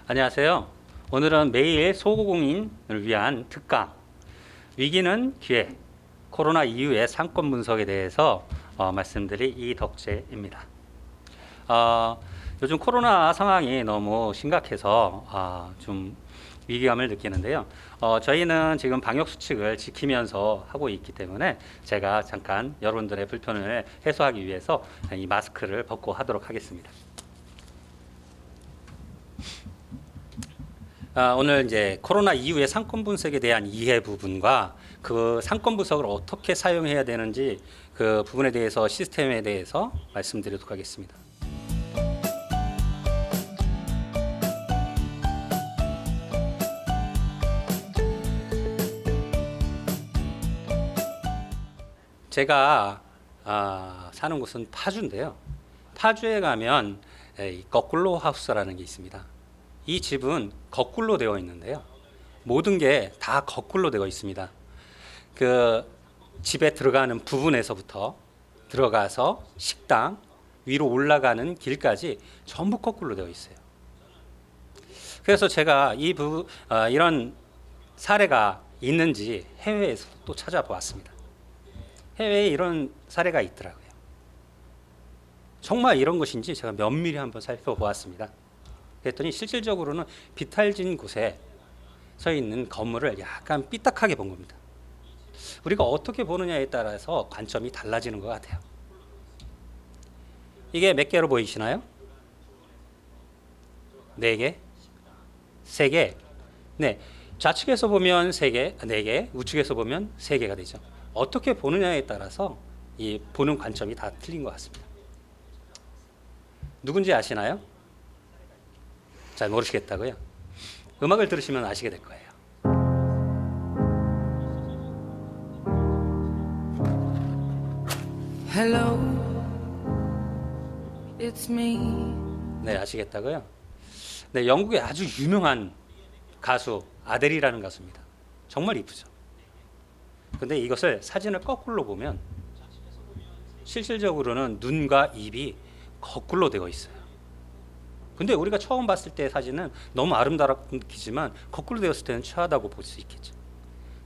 안녕하세요. 오늘은 매일 소고공인을 위한 특강 위기는 기회 코로나 이후의 상권 분석에 대해서 말씀드릴 이덕재입니다. 요즘 코로나 상황이 너무 심각해서 좀 위기감을 느끼는데요. 저희는 지금 방역 수칙을 지키면서 하고 있기 때문에 제가 잠깐 여러분들의 불편을 해소하기 위해서 이 마스크를 벗고 하도록 하겠습니다. 오늘 이제 코로나 이후의 상권 분석에 대한 이해 부분과 그 상권 분석을 어떻게 사용해야 되는지 그 부분에 대해서 시스템에 대해서 말씀드리도록 하겠습니다. 제가 사는 곳은 파주인데요. 파주에 가면 거꾸로 하우스라는 게 있습니다. 이 집은 거꾸로 되어 있는데요. 모든 게 다 거꾸로 되어 있습니다. 그 집에 들어가는 부분에서부터 들어가서 식당 위로 올라가는 길까지 전부 거꾸로 되어 있어요. 그래서 제가 이런 사례가 있는지 해외에서 또 찾아보았습니다. 해외에 이런 사례가 있더라고요. 정말 이런 것인지 제가 면밀히 한번 살펴보았습니다. 그랬더니 실질적으로는 비탈진 곳에 서 있는 건물을 약간 삐딱하게 본 겁니다. 우리가 어떻게 보느냐에 따라서 관점이 달라지는 것 같아요. 이게 몇 개로 보이시나요? 4개? 3개? 네. 좌측에서 보면 3개, 4개, 우측에서 보면 3개가 되죠. 어떻게 보느냐에 따라서 이 보는 관점이 다 틀린 것 같습니다. 누군지 아시나요? 잘 모르시겠다고요? 음악을 들으시면 아시게 될 거예요. Hello, it's me. 네, 아시겠다고요? 네, 영국의 아주 유명한 가수 아델이라는 가수입니다. 정말 이쁘죠? 근데 이것을 사진을 거꾸로 보면 실질적으로는 눈과 입이 거꾸로 되어 있어요. 근데 우리가 처음 봤을 때 사진은 너무 아름답지만 거꾸로 되었을 때는 추하다고 볼 수 있겠죠.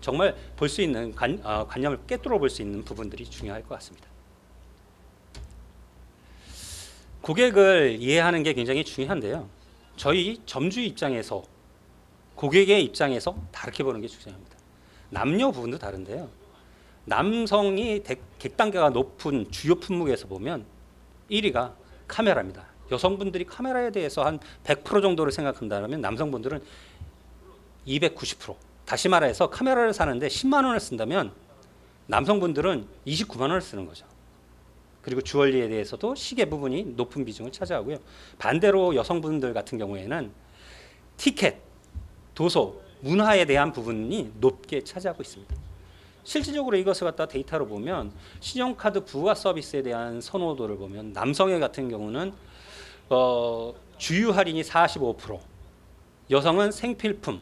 정말 볼 수 있는 관념을 깨뚫어 볼 수 있는 부분들이 중요할 것 같습니다. 고객을 이해하는 게 굉장히 중요한데요. 저희 점주 입장에서 고객의 입장에서 다르게 보는 게 중요합니다. 남녀 부분도 다른데요. 남성이 객단가가 높은 주요 품목에서 보면 1위가 카메라입니다. 여성분들이 카메라에 대해서 한 100% 정도를 생각한다면 남성분들은 290%. 다시 말해서 카메라를 사는데 10만 원을 쓴다면 남성분들은 29만 원을 쓰는 거죠. 그리고 주얼리에 대해서도 시계 부분이 높은 비중을 차지하고요. 반대로 여성분들 같은 경우에는 티켓, 도서, 문화에 대한 부분이 높게 차지하고 있습니다. 실질적으로 이것을 갖다 데이터로 보면 신용카드 부가 서비스에 대한 선호도를 보면 남성의 같은 경우는 주유 할인이 45%, 여성은 생필품,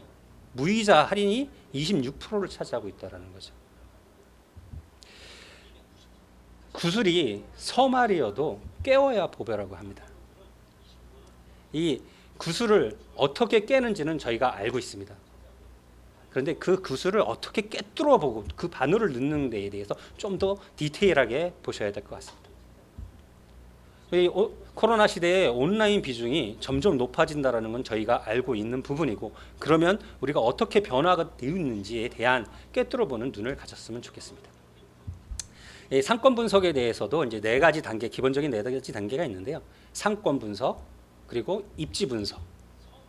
무이자 할인이 26%를 차지하고 있다는 거죠. 구슬이 서말이어도 깨워야 보배라고 합니다. 이 구슬을 어떻게 깨는지는 저희가 알고 있습니다. 그런데 그 구슬을 어떻게 깨뚫어 보고 그 바늘을 넣는 데에 대해서 좀 더 디테일하게 보셔야 될 것 같습니다. 이 코로나 시대에 온라인 비중이 점점 높아진다는 건 저희가 알고 있는 부분이고, 그러면 우리가 어떻게 변화가 되었는지에 대한 깨뚫어보는 눈을 가졌으면 좋겠습니다. 이 상권 분석에 대해서도 이제 4가지 단계, 기본적인 4가지 단계가 있는데요. 상권 분석, 그리고 입지 분석,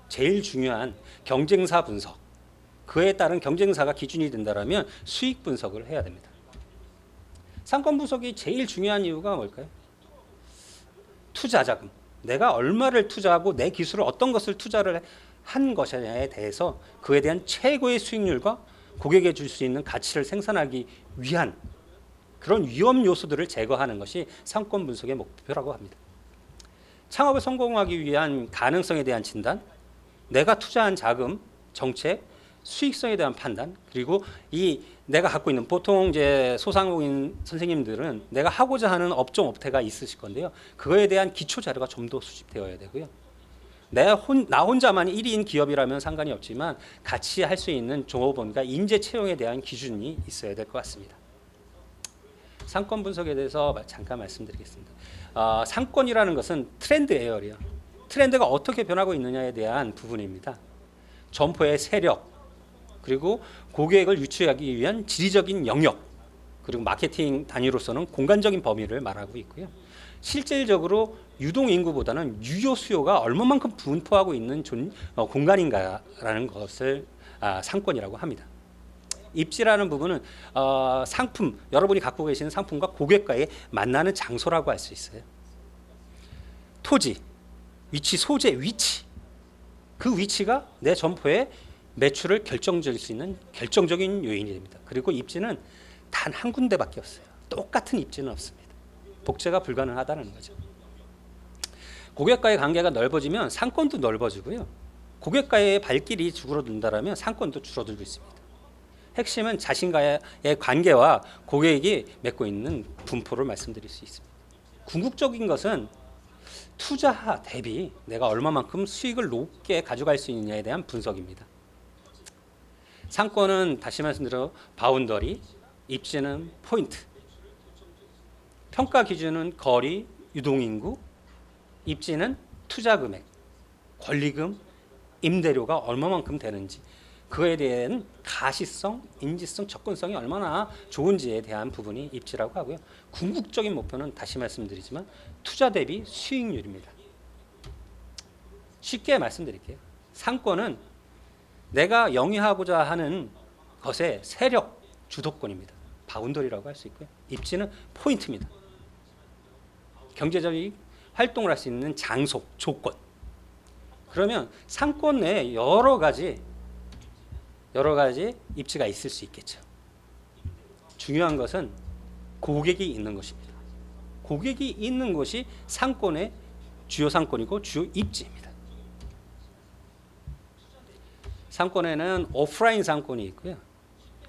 제일 중요한 경쟁사 분석, 그에 따른 경쟁사가 기준이 된다면 수익 분석을 해야 됩니다. 상권 분석이 제일 중요한 이유가 뭘까요? 투자 자금. 내가 얼마를 투자하고 내 기술을 어떤 것을 투자를 한 것에 대해서 그에 대한 최고의 수익률과 고객에 줄 수 있는 가치를 생산하기 위한 그런 위험 요소들을 제거하는 것이 상권 분석의 목표라고 합니다. 창업을 성공하기 위한 가능성에 대한 진단, 내가 투자한 자금, 정책, 수익성에 대한 판단, 그리고 내가 갖고 있는 보통 이제 소상공인 선생님들은 내가 하고자 하는 업종 업태가 있으실 건데요. 그거에 대한 기초 자료가 좀 더 수집되어야 되고요. 나 혼자만 1인 기업이라면 상관이 없지만 같이 할 수 있는 종업원과 인재 채용에 대한 기준이 있어야 될 것 같습니다. 상권 분석에 대해서 잠깐 말씀드리겠습니다. 상권이라는 것은 트렌드예요. 트렌드가 어떻게 변하고 있느냐에 대한 부분입니다. 점포의 세력, 그리고 고객을 유치하기 위한 지리적인 영역, 그리고 마케팅 단위로서는 공간적인 범위를 말하고 있고요. 실질적으로 유동 인구보다는 유효 수요가 얼마만큼 분포하고 있는 공간인가라는 것을 상권이라고 합니다. 입지라는 부분은 상품, 여러분이 갖고 계시는 상품과 고객과의 만나는 장소라고 할 수 있어요. 토지, 위치, 소재, 위치. 그 위치가 내 점포의 매출을 결정질 수 있는 결정적인 요인이 됩니다. 그리고 입지는 단 한 군데밖에 없어요. 똑같은 입지는 없습니다. 복제가 불가능하다는 거죠. 고객과의 관계가 넓어지면 상권도 넓어지고요. 고객과의 발길이 줄어든다면 상권도 줄어들고 있습니다. 핵심은 자신과의 관계와 고객이 맺고 있는 분포를 말씀드릴 수 있습니다. 궁극적인 것은 투자 대비 내가 얼마만큼 수익을 높게 가져갈 수 있느냐에 대한 분석입니다. 상권은 다시 말씀드려 바운더리, 입지는 포인트, 평가 기준은 거리, 유동인구, 입지는 투자 금액, 권리금, 임대료가 얼마만큼 되는지, 그에 대한 가시성, 인지성, 접근성이 얼마나 좋은지에 대한 부분이 입지라고 하고요. 궁극적인 목표는 다시 말씀드리지만 투자 대비 수익률입니다. 쉽게 말씀드릴게요. 상권은 내가 영위하고자 하는 것의 세력, 주도권입니다. 바운더리라고 할 수 있고요. 입지는 포인트입니다. 경제적인 활동을 할 수 있는 장소, 조건. 그러면 상권 내에 여러 가지 입지가 있을 수 있겠죠. 중요한 것은 고객이 있는 것입니다. 고객이 있는 것이 상권의 주요 상권이고 주요 입지입니다. 상권에는 오프라인 상권이 있고요.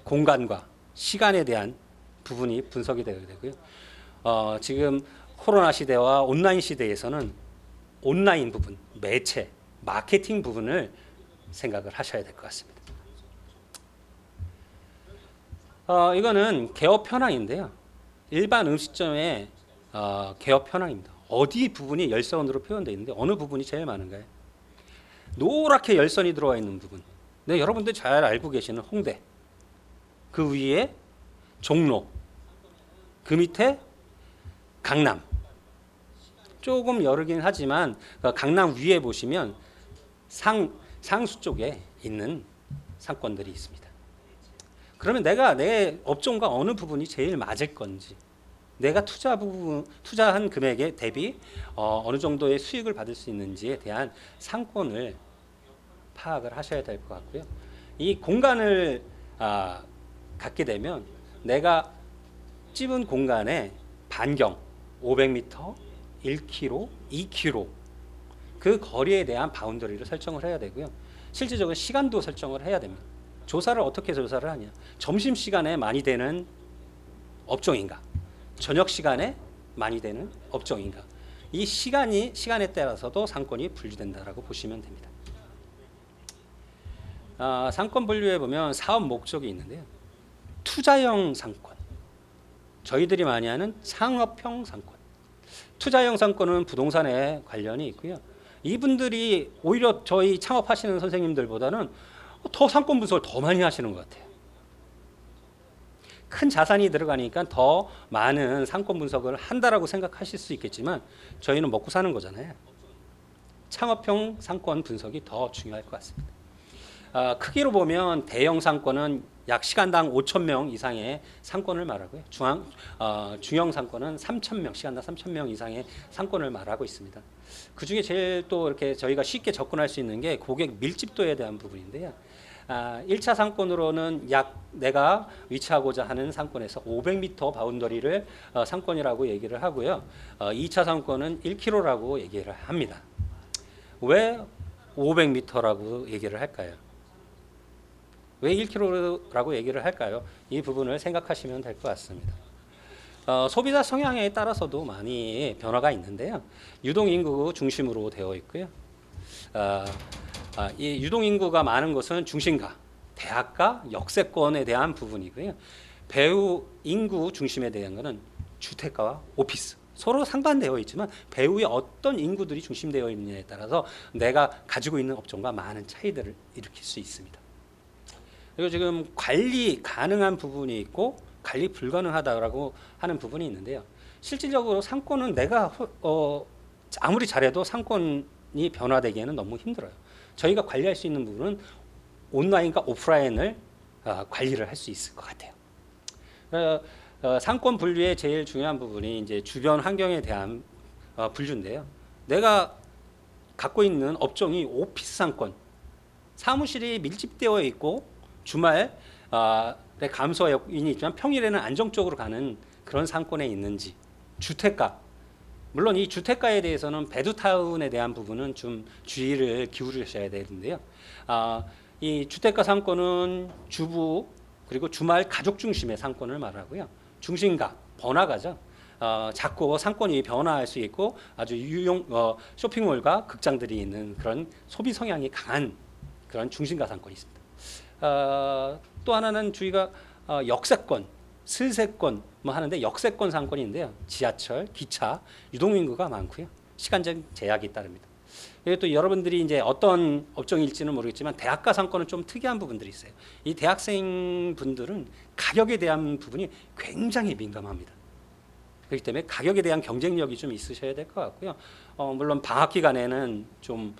공간과 시간에 대한 부분이 분석이 되어야 되고요. 지금 코로나 시대와 온라인 시대에서는 온라인 부분, 매체, 마케팅 부분을 생각을 하셔야 될 것 같습니다. 이거는 개업 현황인데요. 일반 음식점의 개업 현황입니다. 어디 부분이 열선으로 표현되어 있는데 어느 부분이 제일 많은가요? 노랗게 열선이 들어와 있는 부분. 네, 여러분들 잘 알고 계시는 홍대. 그 위에 종로. 그 밑에 강남. 조금 여르긴 하지만 강남 위에 보시면 상수 쪽에 있는 상권들이 있습니다. 그러면 내가 내 업종과 어느 부분이 제일 맞을 건지, 내가 투자한 금액에 대비 어느 정도의 수익을 받을 수 있는지에 대한 상권을 파악을 하셔야 될 것 같고요. 이 공간을 갖게 되면 내가 찝은 공간의 반경 500m, 1km, 2km 그 거리에 대한 바운더리를 설정을 해야 되고요. 실질적으로 시간도 설정을 해야 됩니다. 조사를 어떻게 조사를 하냐? 점심시간에 많이 되는 업종인가? 저녁 시간에 많이 되는 업종인가? 이 시간에 따라서도 상권이 분류된다라고 보시면 됩니다. 상권 분류에 보면 사업 목적이 있는데요. 투자형 상권, 저희들이 많이 하는 상업형 상권. 투자형 상권은 부동산에 관련이 있고요. 이분들이 오히려 저희 창업하시는 선생님들보다는 더 상권 분석을 더 많이 하시는 것 같아요. 큰 자산이 들어가니까 더 많은 상권 분석을 한다라고 생각하실 수 있겠지만 저희는 먹고 사는 거잖아요. 창업형 상권 분석이 더 중요할 것 같습니다. 크기로 보면 대형 상권은 약 시간당 5,000명 이상의 상권을 말하고요. 중형 상권은 3,000명, 시간당 3,000명 이상의 상권을 말하고 있습니다. 그 중에 제일 또 이렇게 저희가 쉽게 접근할 수 있는 게 고객 밀집도에 대한 부분인데요. 1차 상권으로는 약 내가 위치하고자 하는 상권에서 500m 바운더리를 상권이라고 얘기를 하고요. 2차 상권은 1km라고 얘기를 합니다. 왜 500m라고 얘기를 할까요? 왜 1km라고 얘기를 할까요? 이 부분을 생각하시면 될 것 같습니다. 소비자 성향에 따라서도 많이 변화가 있는데요. 유동인구 중심으로 되어 있고요. 이 유동인구가 많은 곳은 중심가, 대학가, 역세권에 대한 부분이고요. 배후 인구 중심에 대한 것은 주택가와 오피스. 서로 상반되어 있지만 배후에 어떤 인구들이 중심되어 있느냐에 따라서 내가 가지고 있는 업종과 많은 차이들을 일으킬 수 있습니다. 그리고 지금 관리 가능한 부분이 있고 관리 불가능하다고 하는 부분이 있는데요. 실질적으로 상권은 내가 아무리 잘해도 상권이 변화되기에는 너무 힘들어요. 저희가 관리할 수 있는 부분은 온라인과 오프라인을 관리를 할 수 있을 것 같아요. 상권 분류의 제일 중요한 부분이 이제 주변 환경에 대한 분류인데요. 내가 갖고 있는 업종이 오피스 상권, 사무실이 밀집되어 있고 주말에 감소 요인이 있지만 평일에는 안정적으로 가는 그런 상권에 있는지, 주택가, 물론 이 주택가에 대해서는 베드타운에 대한 부분은 좀 주의를 기울이셔야 되는데요. 이 주택가 상권은 주부 그리고 주말 가족 중심의 상권을 말하고요. 중심가, 번화가죠. 자꾸 상권이 변화할 수 있고 아주 유용 쇼핑몰과 극장들이 있는 그런 소비 성향이 강한 그런 중심가 상권이 있습니다. 또 하나는 주의가 역세권, 슬세권 뭐 하는데 역세권 상권인데요. 지하철, 기차, 유동인구가 많고요. 시간적 제약이 따릅니다. 그리고 또 여러분들이 이제 어떤 업종일지는 모르겠지만 대학가 상권은 좀 특이한 부분들이 있어요. 이 대학생 분들은 가격에 대한 부분이 굉장히 민감합니다. 그렇기 때문에 가격에 대한 경쟁력이 좀 있으셔야 될 것 같고요. 물론 방학 기간에는 좀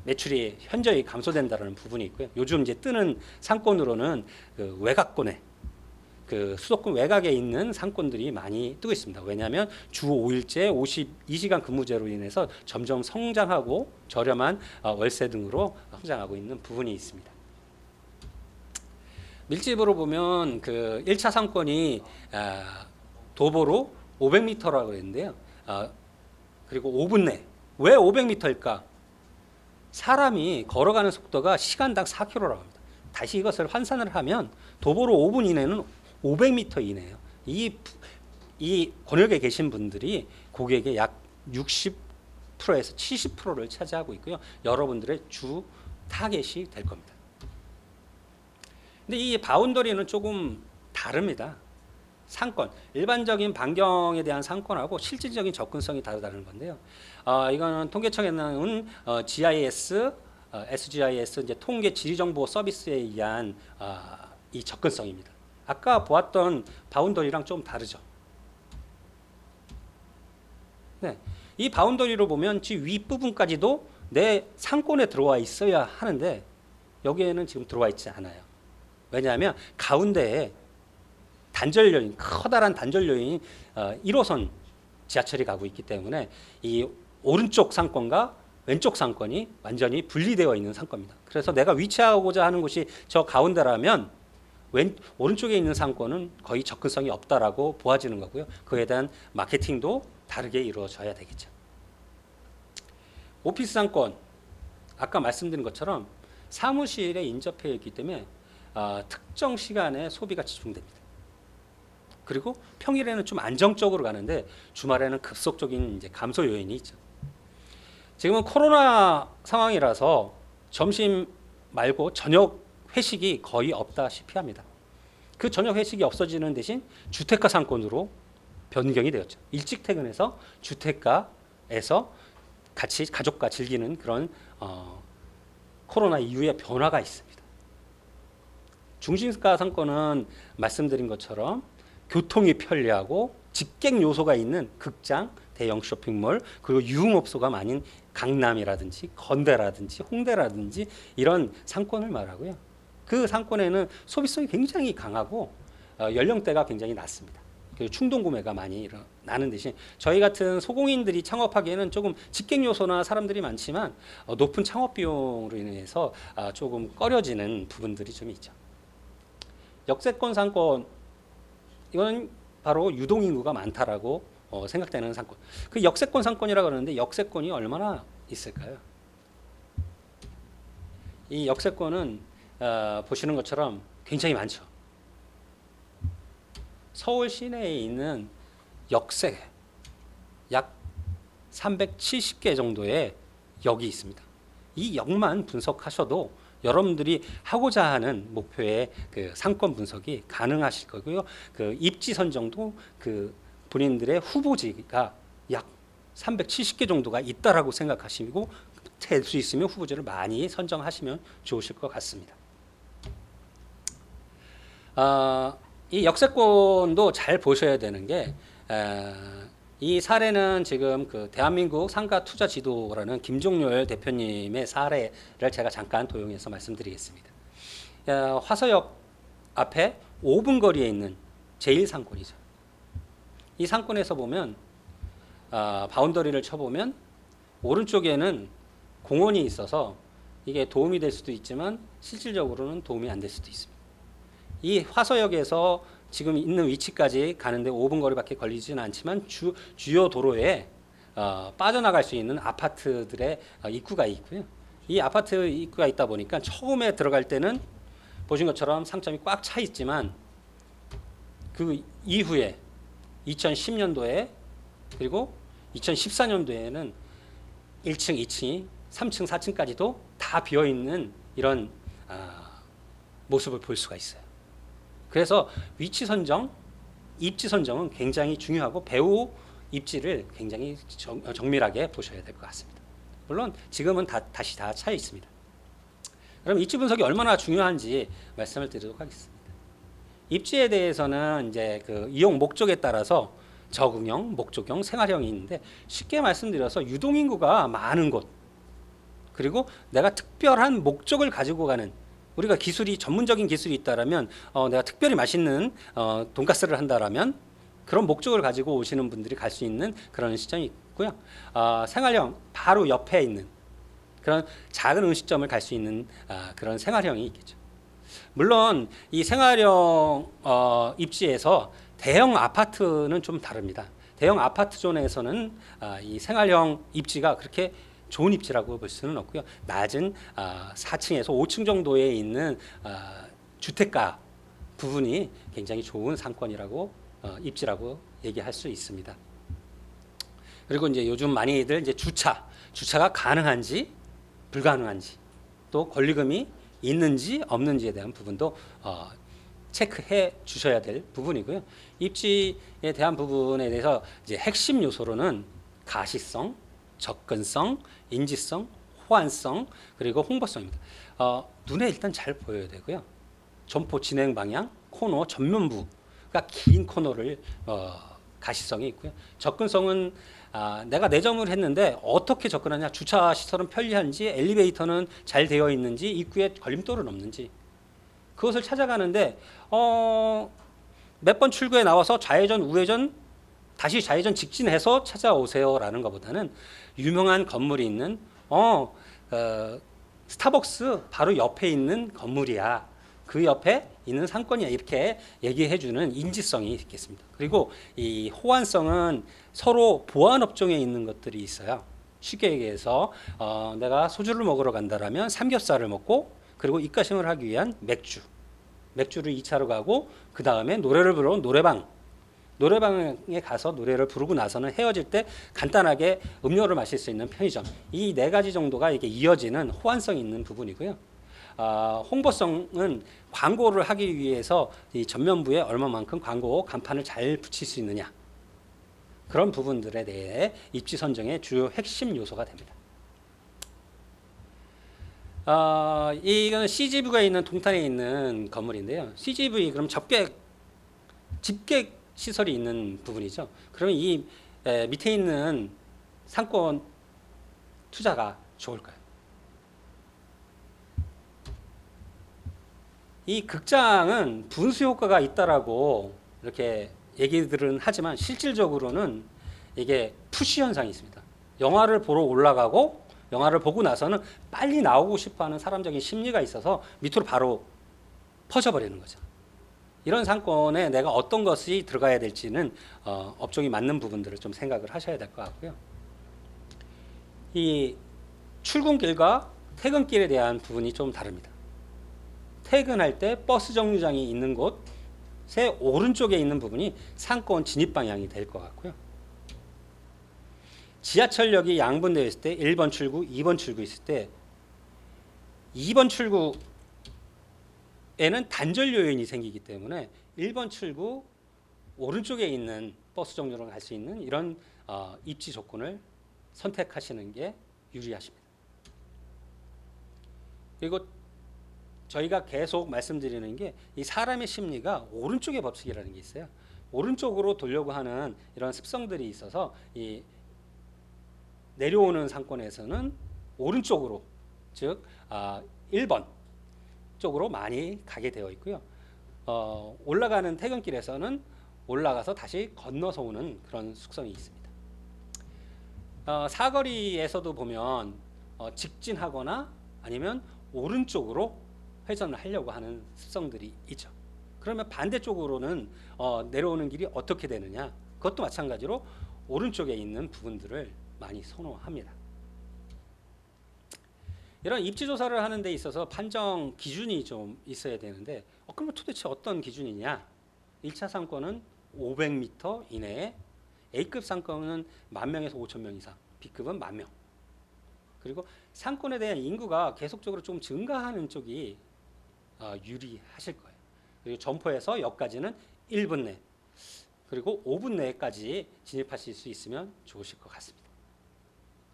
매출이 현저히 감소된다는 부분이 있고요. 요즘 이제 뜨는 상권으로는 그 외곽권에 그 수도권 외곽에 있는 상권들이 많이 뜨고 있습니다. 왜냐하면 주 5일제 52시간 근무제로 인해서 점점 성장하고 저렴한 월세 등으로 성장하고 있는 부분이 있습니다. 밀집으로 보면 그 1차 상권이 도보로 500m라고 했는데요. 그리고 5분 내. 왜 500m일까? 사람이 걸어가는 속도가 시간당 4km라고 합니다. 다시 이것을 환산을 하면 도보로 5분 이내는 500m 이내예요. 이 권역에 계신 분들이 고객의 약 60%에서 70%를 차지하고 있고요. 여러분들의 주 타겟이 될 겁니다. 근데 이 바운더리는 조금 다릅니다. 상권, 일반적인 반경에 대한 상권하고 실질적인 접근성이 다르다는 건데요. 이거는 통계청에 나온 GIS, SGIS 이제 통계 지리정보 서비스에 의한 이 접근성입니다. 아까 보았던 바운더리랑 좀 다르죠. 네, 이 바운더리로 보면 지 윗부분까지도 내 상권에 들어와 있어야 하는데 여기에는 지금 들어와 있지 않아요. 왜냐하면 가운데에 단절 요인, 커다란 단절 요인 1호선 지하철이 가고 있기 때문에 이 오른쪽 상권과 왼쪽 상권이 완전히 분리되어 있는 상권입니다. 그래서 내가 위치하고자 하는 곳이 저 가운데라면 오른쪽에 있는 상권은 거의 접근성이 없다라고 보아지는 거고요. 그에 대한 마케팅도 다르게 이루어져야 되겠죠. 오피스 상권, 아까 말씀드린 것처럼 사무실에 인접해 있기 때문에 특정 시간에 소비가 집중됩니다. 그리고 평일에는 좀 안정적으로 가는데 주말에는 급속적인 이제 감소 요인이 있죠. 지금은 코로나 상황이라서 점심 말고 저녁 회식이 거의 없다시피 합니다. 그 저녁 회식이 없어지는 대신 주택가 상권으로 변경이 되었죠. 일찍 퇴근해서 주택가에서 같이 가족과 즐기는 그런 코로나 이후의 변화가 있습니다. 중심가 상권은 말씀드린 것처럼 교통이 편리하고 직객 요소가 있는 극장, 대형 쇼핑몰, 그리고 유흥업소가 많은 강남이라든지 건대라든지 홍대라든지 이런 상권을 말하고요. 그 상권에는 소비성이 굉장히 강하고 연령대가 굉장히 낮습니다. 그리고 충동 구매가 많이 나는 대신 저희 같은 소공인들이 창업하기에는 조금 직객 요소나 사람들이 많지만 높은 창업 비용으로 인해서 조금 꺼려지는 부분들이 좀 있죠. 역세권 상권, 이건 바로 유동인구가 많다라고 생각되는 상권. 그 역세권 상권이라고 그러는데 역세권이 얼마나 있을까요? 이 역세권은 보시는 것처럼 굉장히 많죠. 서울 시내에 있는 역세 약 370개 정도의 역이 있습니다. 이 역만 분석하셔도 여러분들이 하고자 하는 목표의 그 상권 분석이 가능하실 거고요. 그 입지 선정도 그 본인들의 후보지가 약 370개 정도가 있다라고 생각하시고 될 수 있으면 후보지를 많이 선정하시면 좋으실 것 같습니다. 이 역세권도 잘 보셔야 되는 게 이 사례는 지금 그 대한민국 상가 투자 지도라는 김종렬 대표님의 사례를 제가 잠깐 도용해서 말씀드리겠습니다. 화서역 앞에 5분 거리에 있는 제1상권이죠. 이 상권에서 보면 바운더리를 쳐보면 오른쪽에는 공원이 있어서 이게 도움이 될 수도 있지만 실질적으로는 도움이 안 될 수도 있습니다. 이 화서역에서 지금 있는 위치까지 가는데 5분 거리밖에 걸리지는 않지만 주요 도로에 빠져나갈 수 있는 아파트들의 입구가 있고요. 이 아파트 입구가 있다 보니까 처음에 들어갈 때는 보신 것처럼 상점이 꽉 차 있지만 그 이후에 2010년도에 그리고 2014년도에는 1층, 2층이 3층, 4층까지도 다 비어있는 이런 모습을 볼 수가 있어요. 그래서 위치 선정, 입지 선정은 굉장히 중요하고 배후 입지를 굉장히 정밀하게 보셔야 될 것 같습니다. 물론 지금은 다시 다 차 있습니다. 그럼 입지 분석이 얼마나 중요한지 말씀을 드리도록 하겠습니다. 입지에 대해서는 이제 그 이용 목적에 따라서 적응형, 목적형, 생활형이 있는데 쉽게 말씀드려서 유동인구가 많은 곳 그리고 내가 특별한 목적을 가지고 가는 우리가 기술이 전문적인 기술이 있다라면 내가 특별히 맛있는 돈가스를 한다라면 그런 목적을 가지고 오시는 분들이 갈 수 있는 그런 시점이 있고요. 생활형 바로 옆에 있는 그런 작은 음식점을 갈 수 있는 그런 생활형이 있겠죠. 물론 이 생활형 입지에서 대형 아파트는 좀 다릅니다. 대형 아파트 존에서는 이 생활형 입지가 그렇게 좋은 입지라고 볼 수는 없고요. 낮은 4층에서 5층 정도에 있는 주택가 부분이 굉장히 좋은 상권이라고 입지라고 얘기할 수 있습니다. 그리고 이제 요즘 많이들 이제 주차가 가능한지 불가능한지 또 권리금이 있는지 없는지에 대한 부분도 체크해 주셔야 될 부분이고요. 입지에 대한 부분에 대해서 이제 핵심 요소로는 가시성, 접근성, 인지성, 호환성 그리고 홍보성입니다. 눈에 일단 잘 보여야 되고요. 점포 진행 방향, 코너 전면부가 긴 코너를 가시성이 있고요. 접근성은 내가 내점을 했는데 어떻게 접근하냐, 주차 시설은 편리한지, 엘리베이터는 잘 되어 있는지, 입구에 걸림돌은 없는지 그것을 찾아가는데 몇 번 출구에 나와서 좌회전, 우회전, 다시 좌회전 직진해서 찾아오세요라는 것보다는 유명한 건물이 있는 스타벅스 바로 옆에 있는 건물이야. 그 옆에 있는 상권이야. 이렇게 얘기해주는 인지성이 있겠습니다. 그리고 이 호환성은 서로 보안 업종에 있는 것들이 있어요. 쉽게 얘기해서 내가 소주를 먹으러 간다라면 삼겹살을 먹고 그리고 입가심을 하기 위한 맥주를 2차로 가고 그 다음에 노래를 부르러 노래방에 가서 노래를 부르고 나서는 헤어질 때 간단하게 음료를 마실 수 있는 편의점. 이 네 가지 정도가 이게 이어지는 호환성이 있는 부분이고요. 홍보성은 광고를 하기 위해서 이 전면부에 얼마만큼 광고 간판을 잘 붙일 수 있느냐. 그런 부분들에 대해 입지 선정의 주요 핵심 요소가 됩니다. 이거는 CGV가 있는 동탄에 있는 건물인데요. CGV 그럼 집객 시설이 있는 부분이죠. 그러면 이 밑에 있는 상권 투자가 좋을까요? 이 극장은 분수 효과가 있다라고 이렇게 얘기들은 하지만 실질적으로는 이게 푸시 현상이 있습니다. 영화를 보러 올라가고 영화를 보고 나서는 빨리 나오고 싶어하는 사람적인 심리가 있어서 밑으로 바로 퍼져버리는 거죠. 이런 상권에 내가 어떤 것이 들어가야 될지는 업종이 맞는 부분들을 좀 생각을 하셔야 될 것 같고요. 이 출근길과 퇴근길에 대한 부분이 좀 다릅니다. 퇴근할 때 버스 정류장이 있는 곳의 오른쪽에 있는 부분이 상권 진입 방향이 될 것 같고요. 지하철역이 양분되어 있을 때 1번 출구, 2번 출구 있을 때 2번 출구에는 단절 요인이 생기기 때문에 1번 출구 오른쪽에 있는 버스 정류장으로 갈 수 있는 이런 입지 조건을 선택하시는 게 유리하십니다. 그리고 저희가 계속 말씀드리는 게 이 사람의 심리가 오른쪽의 법칙이라는 게 있어요. 오른쪽으로 돌려고 하는 이런 습성들이 있어서 이 내려오는 상권에서는 오른쪽으로, 즉 1번 쪽으로 많이 가게 되어 있고요. 올라가는 퇴근길에서는 올라가서 다시 건너서 오는 그런 숙성이 있습니다. 사거리에서도 보면 직진하거나 아니면 오른쪽으로 회전을 하려고 하는 습성들이 있죠. 그러면 반대쪽으로는 내려오는 길이 어떻게 되느냐? 그것도 마찬가지로 오른쪽에 있는 부분들을 많이 선호합니다. 이런 입지 조사를 하는 데 있어서 판정 기준이 좀 있어야 되는데 그러면 도대체 어떤 기준이냐? 1차 상권은 500m 이내에, A급 상권은 10,000명에서 5,000명 이상, B급은 10,000명. 그리고 상권에 대한 인구가 계속적으로 좀 증가하는 쪽이 유리하실 거예요. 그리고 점포에서 역까지는 1분 내, 그리고 5분 내까지 진입하실 수 있으면 좋으실 것 같습니다.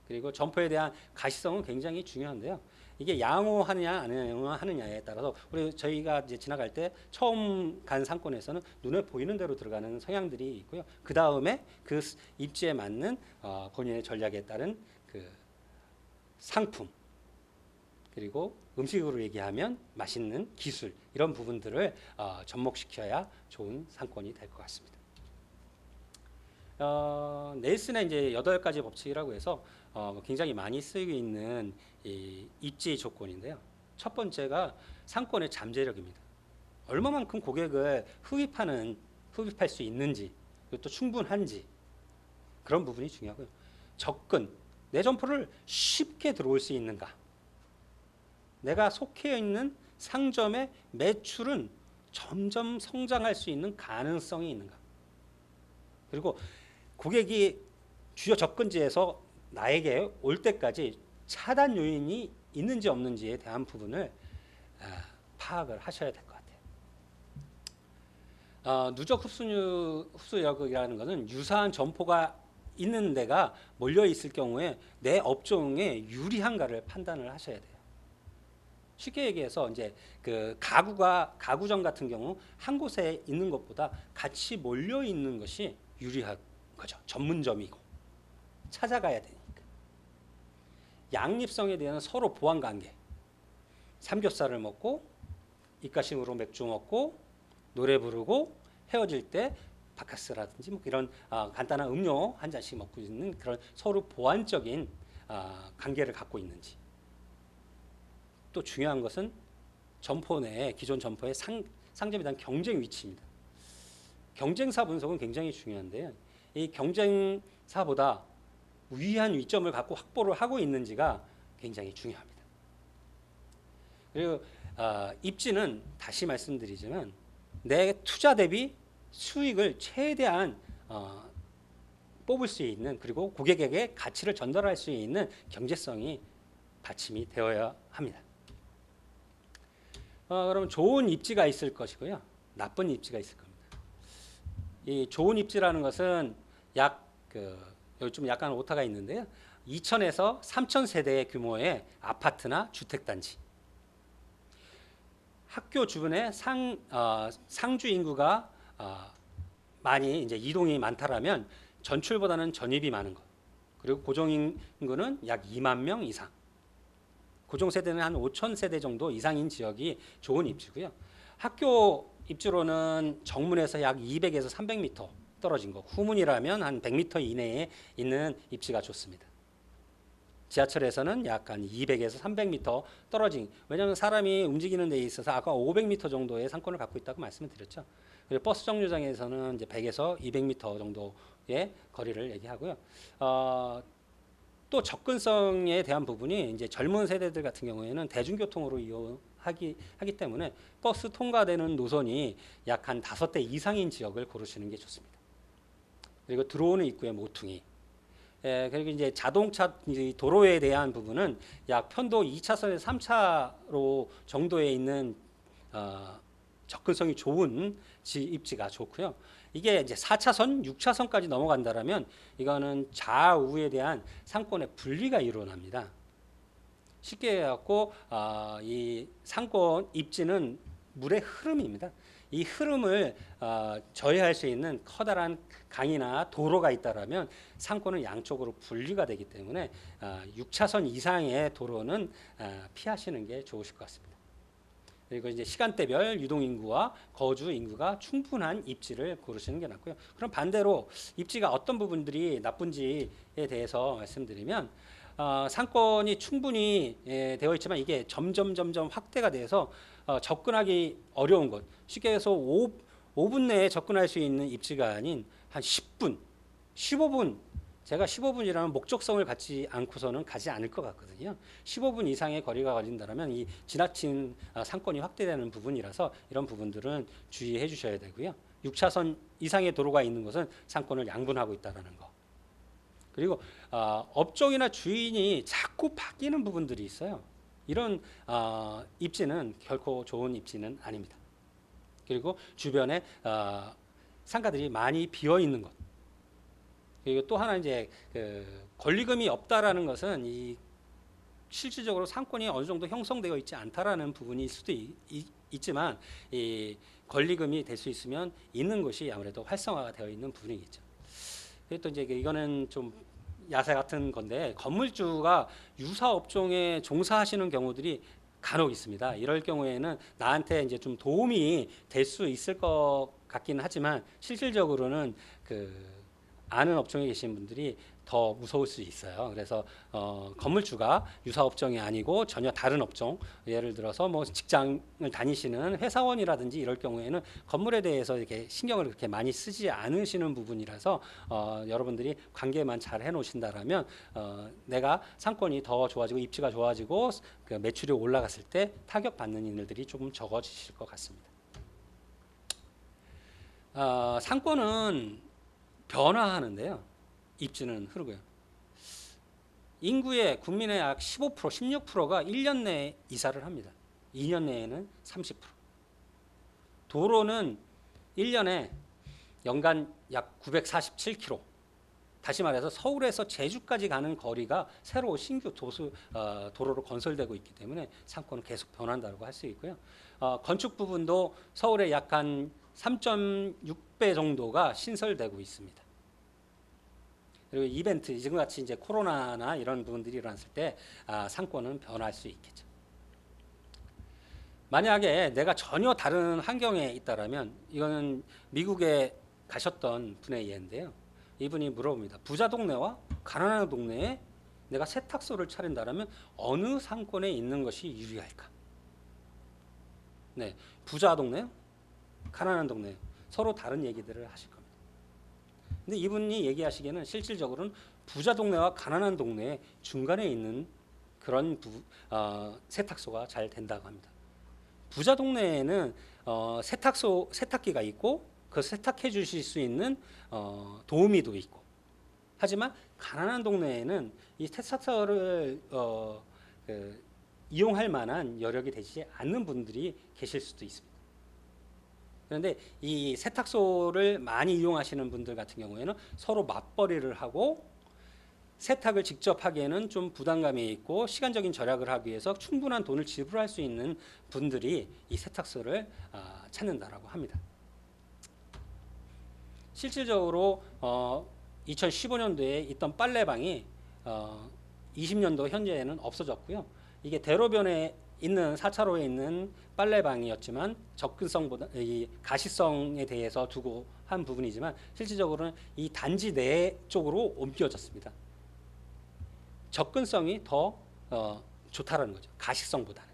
그리고 점포에 대한 가시성은 굉장히 중요한데요. 이게 양호하느냐 안 양호하느냐에 따라서 저희가 이제 지나갈 때 처음 간 상권에서는 눈에 보이는 대로 들어가는 성향들이 있고요. 그 다음에 그 입지에 맞는 본인의 전략에 따른 그 상품, 그리고 음식으로 얘기하면 맛있는 기술, 이런 부분들을 접목시켜야 좋은 상권이 될 것 같습니다. 넬슨의 이제 8가지 법칙이라고 해서 굉장히 많이 쓰이고 있는 이 입지 조건인데요. 첫 번째가 상권의 잠재력입니다. 얼마만큼 고객을 흡입할 수 있는지, 그리고 또 충분한지, 그런 부분이 중요하고요. 접근, 내 점포를 쉽게 들어올 수 있는가, 내가 속해 있는 상점의 매출은 점점 성장할 수 있는 가능성이 있는가, 그리고 고객이 주요 접근지에서 나에게 올 때까지 차단 요인이 있는지 없는지에 대한 부분을 파악을 하셔야 될 것 같아요. 누적 흡수력이라는 것은 유사한 점포가 있는 데가 몰려 있을 경우에 내 업종에 유리한가를 판단을 하셔야 돼요. 쉽게 얘기해서 이제 그 가구점 같은 경우 한 곳에 있는 것보다 같이 몰려 있는 것이 유리한 거죠. 전문점이고 찾아가야 되니까. 양립성에 대한 서로 보완 관계. 삼겹살을 먹고 입가심으로 맥주 먹고 노래 부르고 헤어질 때 바카스라든지 뭐 이런 간단한 음료 한 잔씩 먹고 있는 그런 서로 보완적인 관계를 갖고 있는지. 또 중요한 것은 점포 내에 기존 점포의 상점에 대한 경쟁 위치입니다. 경쟁사 분석은 굉장히 중요한데요. 이 경쟁사보다 우위한 위점을 갖고 확보를 하고 있는지가 굉장히 중요합니다. 그리고 입지는 다시 말씀드리지만 내 투자 대비 수익을 최대한 뽑을 수 있는, 그리고 고객에게 가치를 전달할 수 있는 경제성이 받침이 되어야 합니다. 그럼 좋은 입지가 있을 것이고요, 나쁜 입지가 있을 겁니다. 이 좋은 입지라는 것은 여기 좀 약간 오타가 있는데요. 2,000에서 3,000세대 규모의 아파트나 주택단지, 학교 주변에 상주 인구가 많이 이제 이동이 많다라면 전출보다는 전입이 많은 것, 그리고 고정 인구는 약 2만 명 이상, 고정 세대는 한 5,000세대 정도 이상인 지역이 좋은 입지고요. 학교 입지로는 정문에서 약 200에서 300m 떨어진 거, 후문이라면 한 100m 이내에 있는 입지가 좋습니다. 지하철에서는 약간 200에서 300m 떨어진, 왜냐하면 사람이 움직이는 데 있어서 아까 500m 정도의 상권을 갖고 있다고 말씀을 드렸죠. 그리고 버스 정류장에서는 이제 100에서 200m 정도의 거리를 얘기하고요. 또 접근성에 대한 부분이 이제 젊은 세대들 같은 경우에는 대중교통으로 이용하기 때문에 버스 통과되는 노선이 약 한 5대 이상인 지역을 고르시는 게 좋습니다. 그리고 들어오는 입구의 모퉁이, 그리고 이제 자동차 도로에 대한 부분은 약 편도 2차선에서 3차로 정도에 있는 접근성이 좋은 입지가 좋고요. 이게 이제 4차선, 6차선까지 넘어간다라면 이거는 좌우에 대한 상권의 분리가 일어납니다. 쉽게 해갖고 이 상권 입지는 물의 흐름입니다. 이 흐름을 저해할 수 있는 커다란 강이나 도로가 있다라면 상권은 양쪽으로 분리가 되기 때문에 6차선 이상의 도로는 피하시는 게 좋으실 것 같습니다. 그리고 이제 시간대별 유동인구와 거주 인구가 충분한 입지를 고르시는 게 낫고요. 그럼 반대로 입지가 어떤 부분들이 나쁜지에 대해서 말씀드리면 상권이 충분히 되어 있지만 이게 점점 확대가 돼서 접근하기 어려운 것, 쉽게 해서 5분 내에 접근할 수 있는 입지가 아닌 한 10분, 15분, 제가 15분이라는 목적성을 갖지 않고서는 가지 않을 것 같거든요. 15분 이상의 거리가 걸린다면 이 지나친 상권이 확대되는 부분이라서 이런 부분들은 주의해 주셔야 되고요. 6차선 이상의 도로가 있는 것은 상권을 양분하고 있다는 거. 그리고 업종이나 주인이 자꾸 바뀌는 부분들이 있어요. 이런 입지는 결코 좋은 입지는 아닙니다. 그리고 주변에 상가들이 많이 비어 있는 것. 그리고 또 하나 이제 권리금이 없다라는 것은 이 실질적으로 상권이 어느 정도 형성되어 있지 않다라는 부분일 수도 있지만 이 권리금이 될 수 있으면 있는 것이 아무래도 활성화가 되어 있는 부분이겠죠. 그리고 또 이제 이거는 좀 야세 같은 건데 건물주가 유사 업종에 종사하시는 경우들이 간혹 있습니다. 이럴 경우에는 나한테 이제 좀 도움이 될 수 있을 것 같기는 하지만 실질적으로는 아는 업종에 계신 분들이 더 무서울 수 있어요. 그래서 건물주가 유사 업종이 아니고 전혀 다른 업종, 예를 들어서 뭐 직장을 다니시는 회사원이라든지 이럴 경우에는 건물에 대해서 이렇게 신경을 그렇게 많이 쓰지 않으시는 부분이라서 여러분들이 관계만 잘 해놓으신다라면 내가 상권이 더 좋아지고 입지가 좋아지고 그 매출이 올라갔을 때 타격 받는 일들이 조금 적어지실 것 같습니다. 상권은 변화하는데요. 입지는 흐르고요. 인구의 국민의 약 15%, 16%가 1년 내에 이사를 합니다. 2년 내에는 30%. 도로는 1년에 연간 약 947km. 다시 말해서 서울에서 제주까지 가는 거리가 새로 신규 도로로 건설되고 있기 때문에 상권은 계속 변한다고 할 수 있고요. 건축 부분도 서울에 약 한 3.6배 정도가 신설되고 있습니다. 그리고 이벤트, 지금같이 이제 코로나나 이런 부분들이 일어났을 때 상권은 변할 수 있겠죠. 만약에 내가 전혀 다른 환경에 있다라면 이거는 미국에 가셨던 분의 예인데요. 이분이 물어봅니다. 부자 동네와 가난한 동네에 내가 세탁소를 차린다라면 어느 상권에 있는 것이 유리할까? 네, 부자 동네요, 가난한 동네요. 서로 다른 얘기들을 하실 겁니다. 근데 이분이 얘기하시기에는 실질적으로는 부자 동네와 가난한 동네 중간에 있는 그런 세탁소가 잘 된다고 합니다. 부자 동네에는 세탁기가 있고 그 세탁해 주실 수 있는 도우미도 있고, 하지만 가난한 동네에는 이 세탁소를 이용할 만한 여력이 되지 않는 분들이 계실 수도 있습니다. 그런데 이 세탁소를 많이 이용하시는 분들 같은 경우에는 서로 맞벌이를 하고 세탁을 직접 하기에는 좀 부담감이 있고 시간적인 절약을 하기 위해서 충분한 돈을 지불할 수 있는 분들이 이 세탁소를 찾는다라고 합니다. 실질적으로 2015년도에 있던 빨래방이 20년도 현재에는 없어졌고요. 이게 대로변에 있는 4차로에 있는 빨래방이었지만 접근성보다 이 가시성에 대해서 두고 한 부분이지만 실질적으로는 이 단지 내 쪽으로 옮겨졌습니다. 접근성이 더 좋다라는 거죠. 가시성보다는.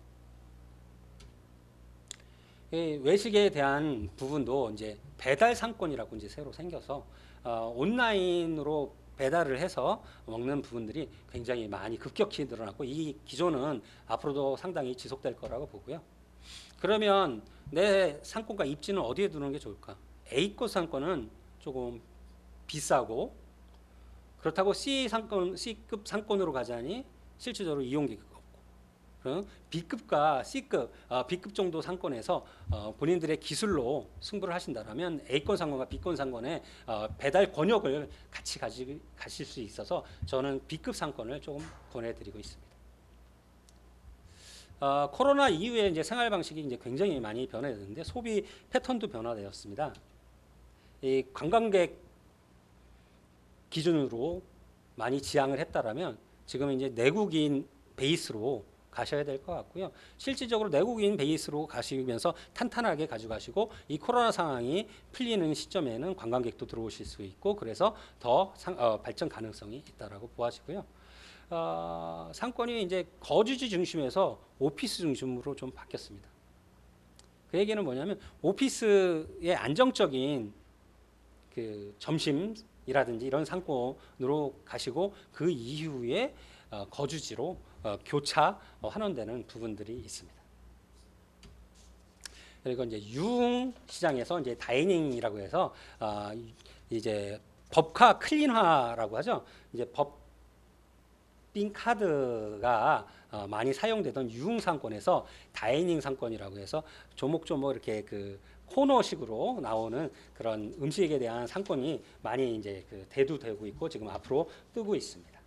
외식에 대한 부분도 이제 배달 상권이라고 이제 새로 생겨서 온라인으로 배달을 해서 먹는 부분들이 굉장히 많이 급격히 늘어났고 이 기조는 앞으로도 상당히 지속될 거라고 보고요. 그러면 내 상권과 입지는 어디에 두는 게 좋을까? A급 상권은 조금 비싸고 그렇다고 C급 상권으로 가자니 실질적으로 이용객이 없고, 그럼 B급과 C급, B급 정도 상권에서 본인들의 기술로 승부를 하신다면 A권 상권과 B권 상권의 배달 권역을 같이 가실 수 있어서 저는 B급 상권을 조금 권해드리고 있습니다. 코로나 이후에 이제 생활 방식이 이제 굉장히 많이 변화됐는데 소비 패턴도 변화되었습니다. 이 관광객 기준으로 많이 지향을 했다라면 지금 이제 내국인 베이스로 가셔야 될 것 같고요. 실질적으로 내국인 베이스로 가시면서 탄탄하게 가져가시고 이 코로나 상황이 풀리는 시점에는 관광객도 들어오실 수 있고 그래서 더 발전 가능성이 있다라고 보아지고요. 상권이 이제 거주지 중심에서 오피스 중심으로 좀 바뀌었습니다. 그 얘기는 뭐냐면 오피스의 안정적인 그 점심이라든지 이런 상권으로 가시고 그 이후에 거주지로 교차 환원되는 부분들이 있습니다. 그리고 이제 유흥 시장에서 이제 다이닝이라고 해서 이제 법카 클린화라고 하죠. 이제 법빈 카드가 많이 사용되던 유흥 상권에서 다이닝 상권이라고 해서 조목조목 이렇게 그 코너식으로 나오는 그런 음식에 대한 상권이 많이 이제 그 대두되고 있고 지금 앞으로 뜨고 있습니다.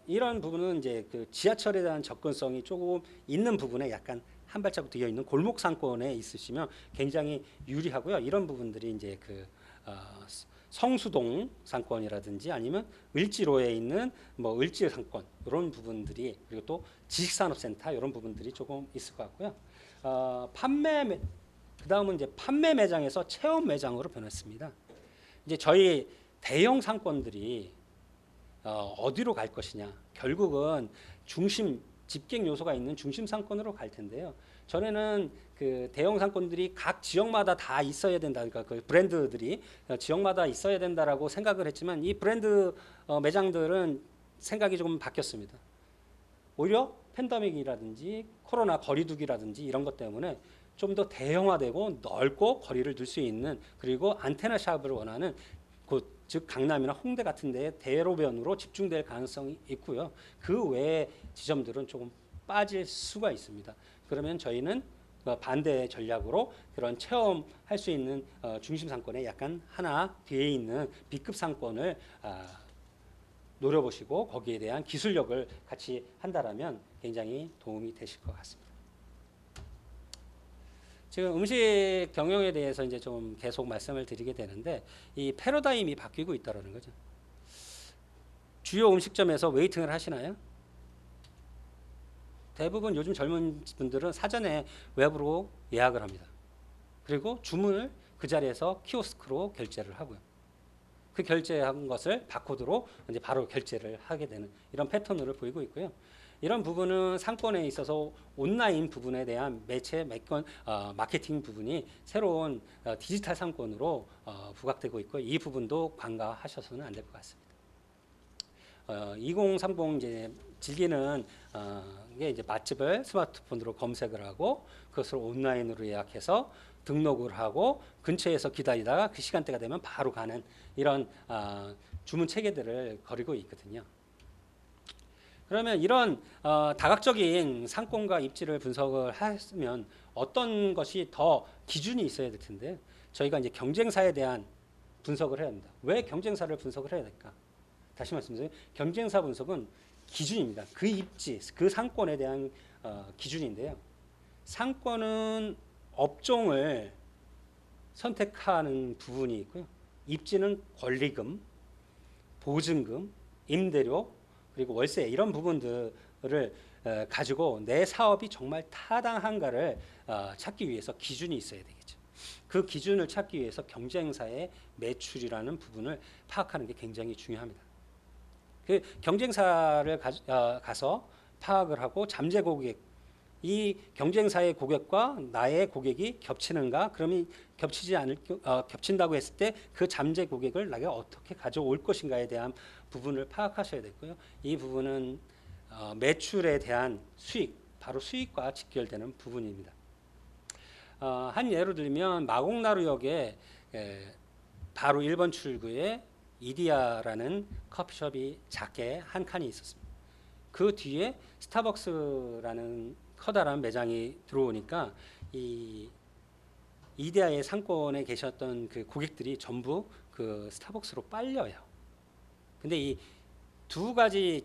이런 부분은 이제 그 지하철에 대한 접근성이 조금 있는 부분에 약간 한 발자국 뒤어 있는 골목 상권에 있으시면 굉장히 유리하고요. 이런 부분들이 이제 그 성수동 상권이라든지 아니면 을지로에 있는 뭐 을지 상권 이런 부분들이 그리고 또 지식산업센터 이런 부분들이 조금 있을 것 같고요. 그다음은 이제 판매 매장에서 체험 매장으로 변했습니다. 이제 저희 대형 상권들이 어디로 갈 것이냐. 결국은 집객 요소가 있는 중심 상권으로 갈 텐데요. 전에는 그 대형 상권들이 각 지역마다 다 있어야 된다. 그러니까 그 브랜드들이 지역마다 있어야 된다라고 생각을 했지만 이 브랜드 매장들은 생각이 조금 바뀌었습니다. 오히려 팬데믹이라든지 코로나 거리두기라든지 이런 것 때문에 좀 더 대형화되고 넓고 거리를 둘 수 있는 그리고 안테나 샵을 원하는 즉 강남이나 홍대 같은 데에 대로변으로 집중될 가능성이 있고요. 그 외의 지점들은 조금 빠질 수가 있습니다. 그러면 저희는 반대 전략으로 그런 체험할 수 있는 중심 상권에 약간 하나 뒤에 있는 B급 상권을 노려보시고 거기에 대한 기술력을 같이 한다라면 굉장히 도움이 되실 것 같습니다. 지금 음식 경영에 대해서 이제 좀 계속 말씀을 드리게 되는데 이 패러다임이 바뀌고 있다는 거죠. 주요 음식점에서 웨이팅을 하시나요? 대부분 요즘 젊은 분들은 사전에 웹으로 예약을 합니다. 그리고 주문을 그 자리에서 키오스크로 결제를 하고요. 그 결제한 것을 바코드로 이제 바로 결제를 하게 되는 이런 패턴을 보이고 있고요. 이런 부분은 상권에 있어서 온라인 부분에 대한 매체, 마케팅 부분이 새로운 디지털 상권으로 부각되고 있고 이 부분도 간과하셔서는 안 될 것 같습니다. 2030 이제 즐기는 게 이제 맛집을 스마트폰으로 검색을 하고 그것을 온라인으로 예약해서 등록을 하고 근처에서 기다리다가 그 시간대가 되면 바로 가는 이런 주문 체계들을 거리고 있거든요. 그러면 이런 다각적인 상권과 입지를 분석을 하면 어떤 것이 더 기준이 있어야 될 텐데 저희가 이제 경쟁사에 대한 분석을 해야 합니다. 왜 경쟁사를 분석을 해야 될까? 다시 말씀드리면 경쟁사 분석은 기준입니다. 그 입지, 그 상권에 대한 기준인데요. 상권은 업종을 선택하는 부분이 있고요. 입지는 권리금, 보증금, 임대료, 그리고 월세 이런 부분들을 가지고 내 사업이 정말 타당한가를 찾기 위해서 기준이 있어야 되겠죠. 그 기준을 찾기 위해서 경쟁사의 매출이라는 부분을 파악하는 게 굉장히 중요합니다. 그 경쟁사를 가서 파악을 하고 잠재 고객, 이 경쟁사의 고객과 나의 고객이 겹치는가? 그러면 겹친다고 했을 때 그 잠재 고객을 내가 어떻게 가져올 것인가에 대한 부분을 파악하셔야 되고요. 이 부분은 매출에 대한 수익, 바로 수익과 직결되는 부분입니다. 한 예로 들면 마곡나루역에 바로 1번 출구에 이디야라는 커피숍이 작게 한 칸이 있었습니다. 그 뒤에 스타벅스라는 커다란 매장이 들어오니까 이 이디야의 상권에 계셨던 그 고객들이 전부 그 스타벅스로 빨려요. 근데 이 두 가지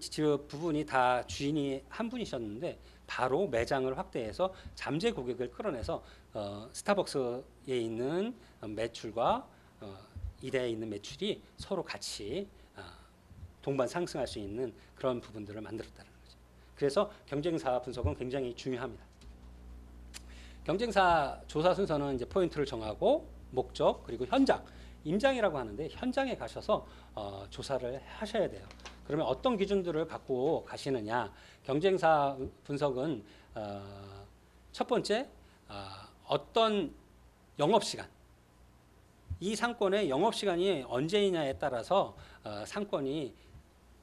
부분이 다 주인이 한 분이셨는데 바로 매장을 확대해서 잠재 고객을 끌어내서 스타벅스에 있는 매출과 이디야에 있는 매출이 서로 같이 동반 상승할 수 있는 그런 부분들을 만들었다는 거죠. 그래서 경쟁사 분석은 굉장히 중요합니다. 경쟁사 조사 순서는 이제 포인트를 정하고 목적 그리고 현장, 임장이라고 하는데 현장에 가셔서 조사를 하셔야 돼요. 그러면 어떤 기준들을 갖고 가시느냐? 경쟁사 분석은 첫 번째 어떤 영업 시간, 이 상권의 영업 시간이 언제이냐에 따라서 상권이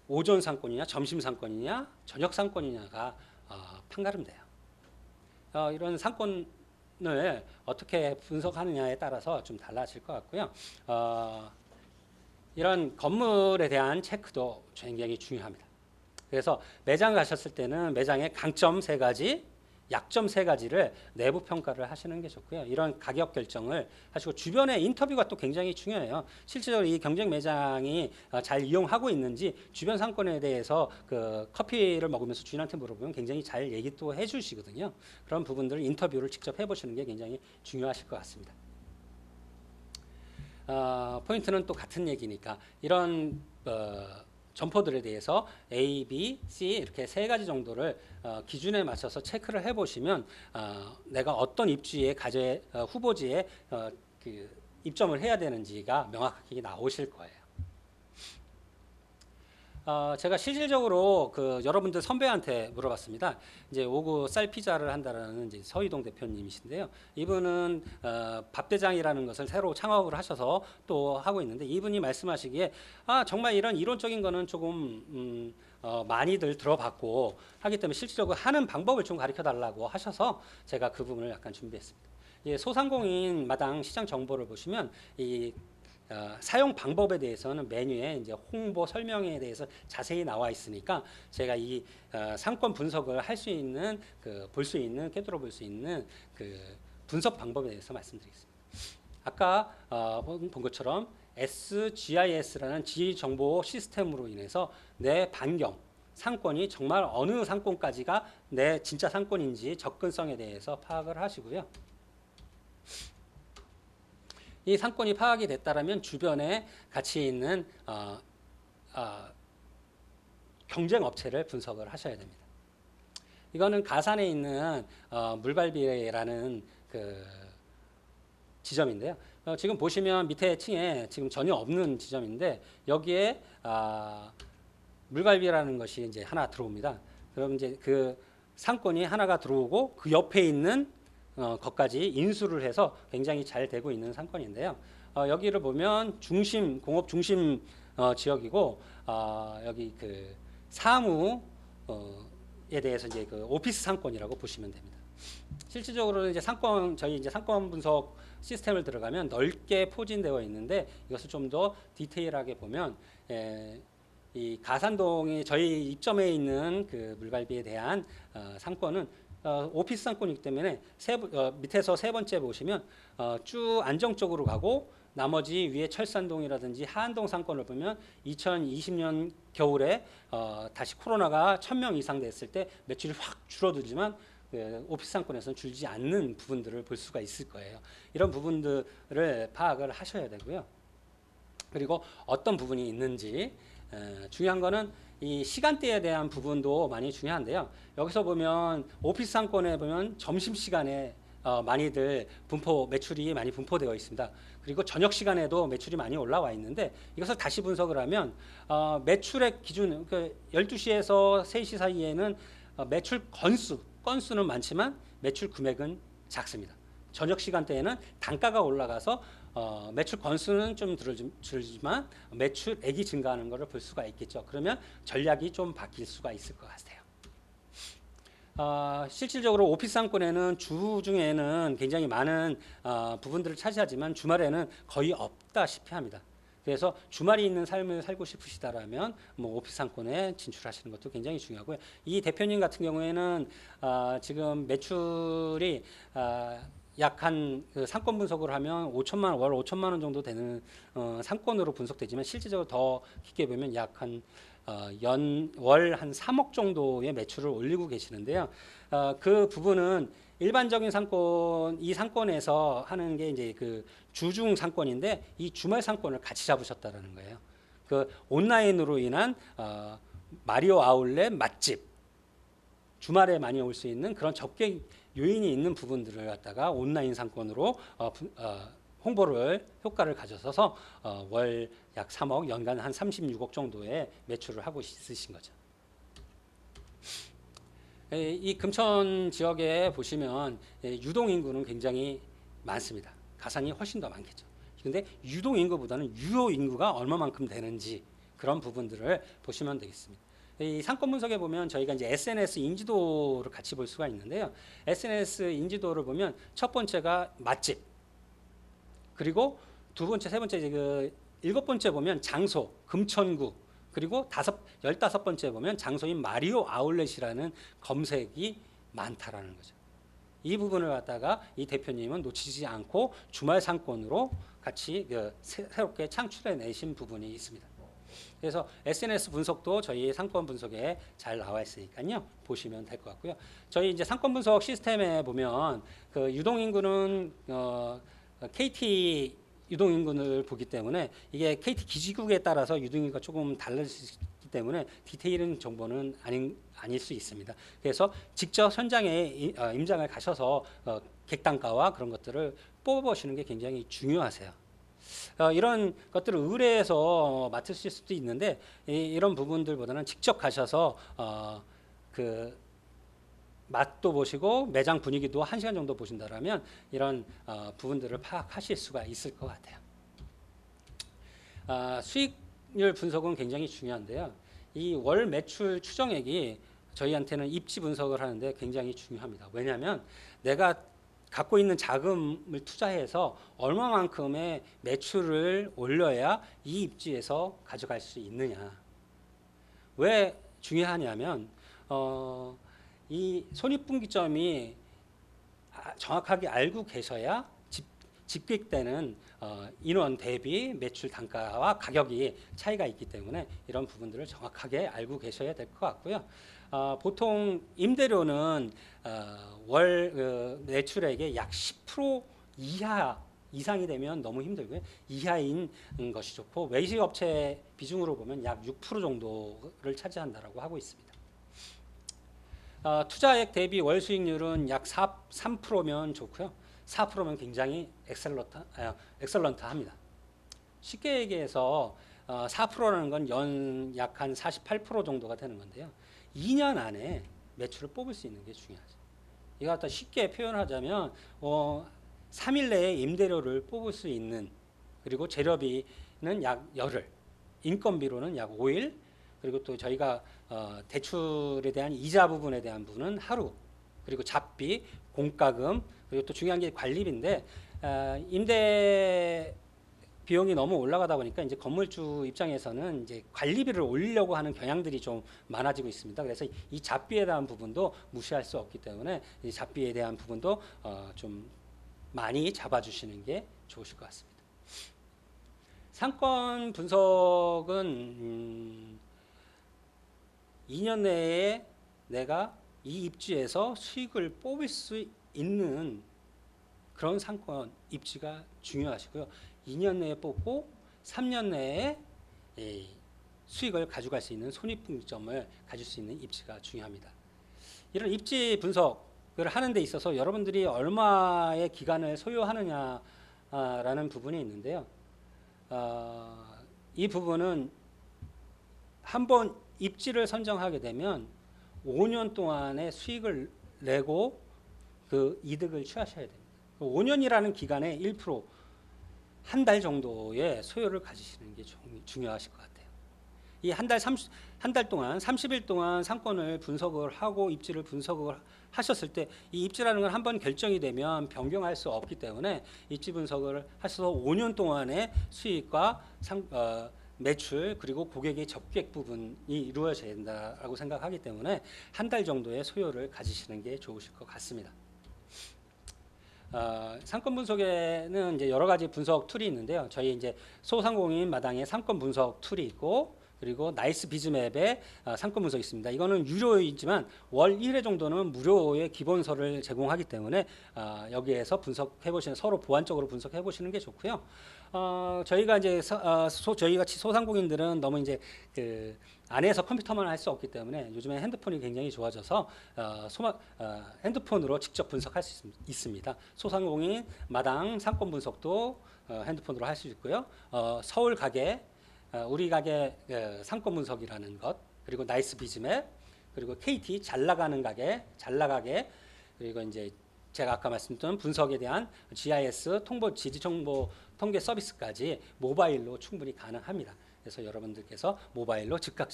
오전 상권이냐, 점심 상권이냐, 저녁 상권이냐가 판가름돼요. 이런 상권을 어떻게 분석하느냐에 따라서 좀 달라질 것 같고요. 이런 건물에 대한 체크도 굉장히 중요합니다. 그래서 매장 가셨을 때는 매장의 강점 3가지, 약점 3가지를 내부 평가를 하시는 게 좋고요. 이런 가격 결정을 하시고 주변의 인터뷰가 또 굉장히 중요해요. 실제로 이 경쟁 매장이 잘 이용하고 있는지 주변 상권에 대해서 그 커피를 먹으면서 주인한테 물어보면 굉장히 잘 얘기 또 해주시거든요. 그런 부분들을 인터뷰를 직접 해보시는 게 굉장히 중요하실 것 같습니다. 포인트는 또 같은 얘기니까 이런 점포들에 대해서 A, B, C 이렇게 3가지 정도를 기준에 맞춰서 체크를 해보시면 내가 어떤 입지에 후보지에 그 입점을 해야 되는지가 명확하게 나오실 거예요. 제가 실질적으로 그 여러분들 선배한테 물어봤습니다. 이제 오구 쌀피자를 한다라는 이제 서희동 대표님이신데요. 이분은 밥대장이라는 것을 새로 창업을 하셔서 또 하고 있는데 이분이 말씀하시기에 정말 이런 이론적인 거는 조금 많이들 들어봤고 하기 때문에 실질적으로 하는 방법을 좀 가르쳐 달라고 하셔서 제가 그 부분을 약간 준비했습니다. 소상공인 마당 시장 정보를 보시면 이 사용 방법에 대해서는 메뉴에 이제 홍보 설명에 대해서 자세히 나와 있으니까 제가 이 상권 분석을 할 수 있는 볼 수 있는 꿰뚫어 볼 수 있는 그 분석 방법에 대해서 말씀드리겠습니다. 아까 본 것처럼 SGIS라는 지정보 시스템으로 인해서 내 반경 상권이 정말 어느 상권까지가 내 진짜 상권인지 접근성에 대해서 파악을 하시고요. 이 상권이 파악이 됐다라면 주변에 같이 있는 경쟁 업체를 분석을 하셔야 됩니다. 이거는 가산에 있는 물갈비라는 그 지점인데요. 지금 보시면 밑에 층에 지금 전혀 없는 지점인데 여기에 물갈비라는 것이 이제 하나 들어옵니다. 그럼 이제 그 상권이 하나가 들어오고 그 옆에 있는 것까지 인수를 해서 굉장히 잘 되고 있는 상권인데요. 여기를 보면 공업 중심 지역이고 여기 그 사무에 대해서 이제 그 오피스 상권이라고 보시면 됩니다. 실질적으로 이제 저희 이제 상권 분석 시스템을 들어가면 넓게 포진되어 있는데 이것을 좀 더 디테일하게 보면 이 가산동이 저희 입점에 있는 그 물갈비에 대한 상권은 오피스 상권이기 때문에 밑에서 3번째 보시면 쭉 안정적으로 가고 나머지 위에 철산동이라든지 하안동 상권을 보면 2020년 겨울에 다시 코로나가 1000명 이상 됐을 때 매출이 확 줄어들지만 오피스 상권에서는 줄지 않는 부분들을 볼 수가 있을 거예요. 이런 부분들을 파악을 하셔야 되고요. 그리고 어떤 부분이 있는지 중요한 거는 이 시간대에 대한 부분도 많이 중요한데요. 여기서 보면 오피스 상권에 보면 점심시간에 많이들 매출이 많이 분포되어 있습니다. 그리고 저녁 시간에도 매출이 많이 올라와 있는데 이것을 다시 분석을 하면 매출의 기준, 12시에서 3시 사이에는 매출 건수는 많지만 매출 금액은 작습니다. 저녁 시간대에는 단가가 올라가서 매출 건수는 좀 줄지만 매출액이 증가하는 것을 볼 수가 있겠죠. 그러면 전략이 좀 바뀔 수가 있을 것 같아요. 실질적으로 오피스 상권에는 주 중에는 굉장히 많은 부분들을 차지하지만 주말에는 거의 없다시피 합니다. 그래서 주말이 있는 삶을 살고 싶으시다라면 뭐 오피스 상권에 진출하시는 것도 굉장히 중요하고요. 이 대표님 같은 경우에는 지금 매출이 약한 그 상권 분석을 하면 5천만 월 5천만 원 정도 되는 상권으로 분석되지만 실질적으로 더 깊게 보면 약 한 월 한 3억 정도의 매출을 올리고 계시는데요. 그 부분은 일반적인 상권, 이 상권에서 하는 게 이제 그 주중 상권인데 이 주말 상권을 같이 잡으셨다라는 거예요. 그 온라인으로 인한 마리오 아울렛 맛집, 주말에 많이 올 수 있는 그런 접객 요인이 있는 부분들을 갖다가 온라인 상권으로 홍보를 효과를 가져서 월 약 3억, 연간 한 36억 정도의 매출을 하고 있으신 거죠. 이 금천 지역에 보시면 유동 인구는 굉장히 많습니다. 가산이 훨씬 더 많겠죠. 근데 유동 인구보다는 유효 인구가 얼마만큼 되는지 그런 부분들을 보시면 되겠습니다. 이 상권 분석에 보면 저희가 이제 SNS 인지도를 같이 볼 수가 있는데요. SNS 인지도를 보면 첫 번째가 맛집, 그리고 두 번째, 세 번째, 그 일곱 번째 보면 장소, 금천구, 그리고 15번째 보면 장소인 마리오 아울렛이라는 검색이 많다라는 거죠. 이 부분을 갖다가 이 대표님은 놓치지 않고 주말 상권으로 같이 새롭게 창출해 내신 부분이 있습니다. 그래서 SNS 분석도 저희 상권 분석에 잘 나와 있으니까요. 보시면 될 것 같고요. 저희 이제 상권 분석 시스템에 보면 그 유동인구는 KT 유동인구를 보기 때문에 이게 KT 기지국에 따라서 유동인구가 조금 달라지기 때문에 디테일은 정보는 아닐 수 있습니다. 그래서 직접 현장에 임장을 가셔서 객단가와 그런 것들을 뽑아보시는 게 굉장히 중요하세요. 이런 것들을 의뢰해서 맡으실 수도 있는데 이런 부분들보다는 직접 가셔서 그 맛도 보시고 매장 분위기도 1시간 정도 보신다라면 이런 부분들을 파악하실 수가 있을 것 같아요. 수익률 분석은 굉장히 중요한데요. 이 월 매출 추정액이 저희한테는 입지 분석을 하는데 굉장히 중요합니다. 왜냐하면 내가 갖고 있는 자금을 투자해서 얼마만큼의 매출을 올려야 이 입지에서 가져갈 수 있느냐. 왜 중요하냐면 이 손익분기점이 정확하게 알고 계셔야 집객되는 인원 대비 매출 단가와 가격이 차이가 있기 때문에 이런 부분들을 정확하게 알고 계셔야 될 것 같고요. 보통 임대료는 월 매출액의 약 10% 이상이 되면 너무 힘들고요. 이하인 것이 좋고 외식업체 비중으로 보면 약 6% 정도를 차지한다라고 하고 있습니다. 투자액 대비 월 수익률은 약 3%면 좋고요. 4%면 굉장히 엑셀런트합니다. 쉽게 얘기해서 4%라는 건 연 약 한 48% 정도가 되는 건데요. 2년 안에 매출을 뽑을 수 있는 게 중요하죠. 이거 갖다 쉽게 표현하자면 3일 내에 임대료를 뽑을 수 있는, 그리고 재료비는 약 열흘, 인건비로는 약 5일, 그리고 또 저희가 대출에 대한 이자 부분에 대한 부분은 하루, 그리고 잡비, 공과금, 그리고 또 중요한 게 관리비인데 임대 비용이 너무 올라가다 보니까 이제 건물주 입장에서는 이제 관리비를 올리려고 하는 경향들이 좀 많아지고 있습니다. 그래서 이 잡비에 대한 부분도 무시할 수 없기 때문에 이 잡비에 대한 부분도 좀 많이 잡아주시는 게 좋으실 것 같습니다. 상권 분석은 2년 내에 내가 이 입지에서 수익을 뽑을 수 있는 그런 상권 입지가 중요하시고요. 2년 내에 뽑고 3년 내에 수익을 가져갈 수 있는 손익분기점을 가질 수 있는 입지가 중요합니다. 이런 입지 분석을 하는 데 있어서 여러분들이 얼마의 기간을 소요하느냐라는 부분이 있는데요. 이 부분은 한번 입지를 선정하게 되면 5년 동안의 수익을 내고 그 이득을 취하셔야 됩니다. 5년이라는 기간에 1%, 한 달 정도의 소요를 가지시는 게 중요하실 것 같아요. 이 한 달 동안 30일 동안 상권을 분석을 하고 입지를 분석을 하셨을 때 이 입지라는 건 한 번 결정이 되면 변경할 수 없기 때문에 입지 분석을 하셔서 5년 동안의 수익과 매출 그리고 고객의 접객 부분이 이루어져야 된다라고 생각하기 때문에 한 달 정도의 소요를 가지시는 게 좋으실 것 같습니다. 상권 분석에는 이제 여러 가지 분석 툴이 있는데요. 저희 이제 소상공인 마당에 상권 분석 툴이 있고, 그리고 나이스 비즈맵에 상권 분석이 있습니다. 이거는 유료이지만 월 1회 정도는 무료의 기본서를 제공하기 때문에 여기에서 분석해 보시는, 서로 보완적으로 분석해 보시는 게 좋고요. 저희가 이제 저희 같이 소상공인들은 너무 이제 그 안에서 컴퓨터만 할 수 없기 때문에 요즘에 핸드폰이 굉장히 좋아져서 핸드폰으로 직접 분석할 수 있습니다. 소상공인 마당 상권 분석도 핸드폰으로 할 수 있고요. 서울 가게, 우리 가게 상권 분석이라는 것, 그리고 나이스 비즈맵, 그리고 KT 잘 나가는 가게, 잘 나가게, 그리고 이제 제가 아까 말씀드린 분석에 대한 GIS 지지 정보 통계 서비스까지 모바일로 충분히 가능합니다. 그래서 여러분들께서 모바일로 즉각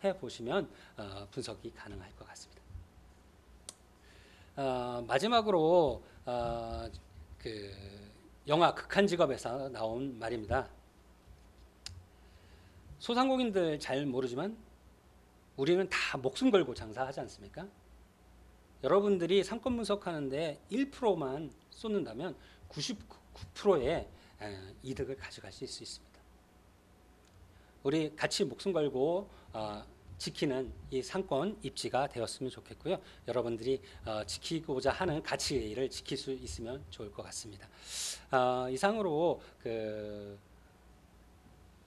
해 보시면 분석이 가능할 것 같습니다. 마지막으로 그 영화 극한직업에서 나온 말입니다. 소상공인들 잘 모르지만 우리는 다 목숨 걸고 장사하지 않습니까? 여러분들이 상권 분석하는데 1%만 쏟는다면 99%의 이득을 가져갈 수 있습니다. 우리 같이 목숨 걸고 지키는 이 상권 입지가 되었으면 좋겠고요. 여러분들이 지키고자 하는 가치를 지킬 수 있으면 좋을 것 같습니다. 이상으로 그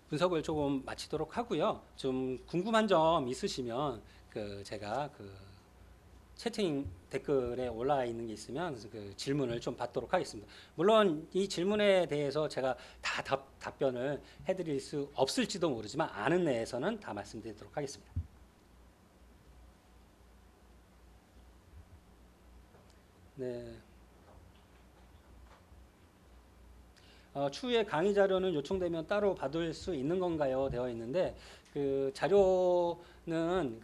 분석을 조금 마치도록 하고요. 좀 궁금한 점 있으시면 제가 채팅 댓글에 올라와 있는 게 있으면 그 질문을 좀 받도록 하겠습니다. 물론 이 질문에 대해서 제가 다 답변을 해드릴 수 없을지도 모르지만 아는 내에서는 다 말씀드리도록 하겠습니다. 네. 추후에 강의 자료는 요청되면 따로 받을 수 있는 건가요? 되어 있는데 그 자료는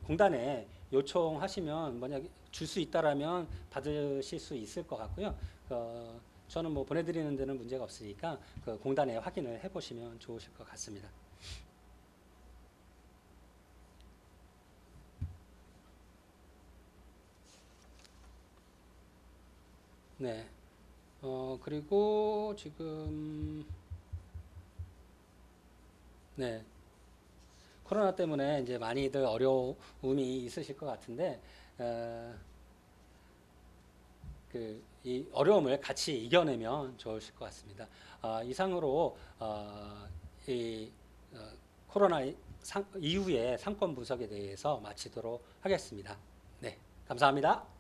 공단에 요청하시면 만약에 줄 수 있다라면 받으실 수 있을 것 같고요. 저는 뭐 보내드리는 데는 문제가 없으니까 공단에 확인을 해보시면 좋으실 것 같습니다. 네. 그리고 지금 네. 코로나 때문에 이제 많이들 어려움이 있으실 것 같은데 이 어려움을 같이 이겨내면 좋으실 것 같습니다. 이상으로 이 코로나 이후의 상권 분석에 대해서 마치도록 하겠습니다. 네, 감사합니다.